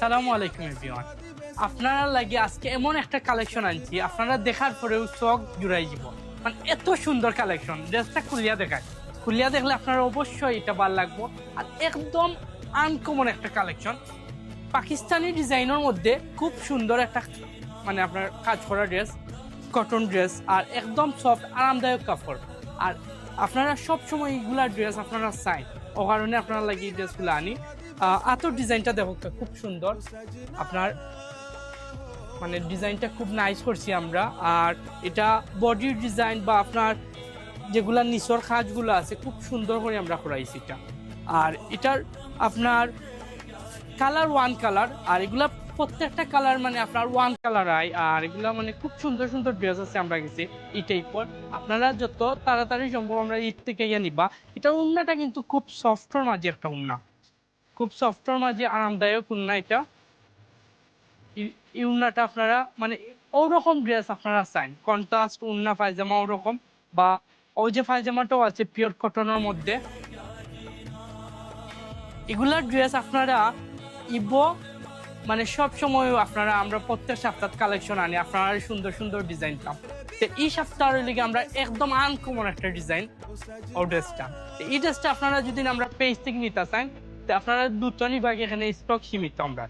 আসসালামু আলাইকুম এভরিওয়ান। আপনারা লাগি আজকে এমন একটা কালেকশন আনছি, আপনারা দেখার পরেও চোখ জুড়াই যাব। মানে এত সুন্দর কালেকশন, ড্রেসটা খুলিয়া দেখায়। খুলিয়া দেখলে আপনারা অবশ্যই এটা ভালো লাগবো। আর একদম আনকমন একটা কালেকশন, পাকিস্তানি ডিজাইনের মধ্যে খুব সুন্দর একটা মানে আপনার কাজ করা ড্রেস, কটন ড্রেস আর একদম সফট আরামদায়ক কাপড়। আর আপনারা সব সময় এইগুলা ড্রেস আপনারা চাই, ও কারণে আপনারা লাগি ড্রেসগুলো আনি। আতর ডিজাইনটা দেখো তো, খুব সুন্দর। আপনার মানে ডিজাইনটা খুব নাইস করছি আমরা। আর এটা বডির ডিজাইন বা আপনার যেগুলা নিচর কাজগুলো আছে খুব সুন্দর করে আমরা করাইছি এটা। আর এটার আপনার কালার ওয়ান কালার, আর এগুলা প্রত্যেকটা কালার মানে আপনার ওয়ান কালার আই। আর এগুলা মানে খুব সুন্দর সুন্দর ড্রেস আছে আমরা গেছি এই টাইপর। আপনারা যত তাড়াতাড়ি সম্ভব আমরা ঈদ থেকে ইয়ে নিবা। এটা উন্নাটা কিন্তু খুব সফটর মাঝে একটা উন্না, খুব সফটর মাঝে আরামদায়ক উন্না এটা। এই উন্নাটা আপনারা মানে ওরকম ড্রেস আপনারা চান, কন্ট্রাস্ট উন্না পায়জামা ওরকম, বা ওই যে পায়জামাটাও আছে পিওর কটনের মধ্যে। এগুলার ড্রেস আপনারা ইবো মানে সব সময় আপনারা আমরা প্রত্যেক সপ্তাহ কালেকশন আনি, আপনারা সুন্দর সুন্দর ডিজাইন পান। তো এই সপ্তাহের লিগে আমরা একদম আনকমন একটা ডিজাইন ও ড্রেসটা। এই ড্রেসটা আপনারা যদি আমরা পেজ থেকে নিতে চান, তো আপনারা দুটো নিবাগে, এখানে স্টক সীমিত আমরা।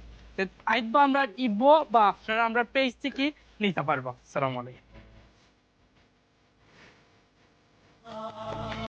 আইবো আমরা ইবো বা আপনারা আমরা পেজ থেকে নিতে পারবো। আসসালামু আলাইকুম।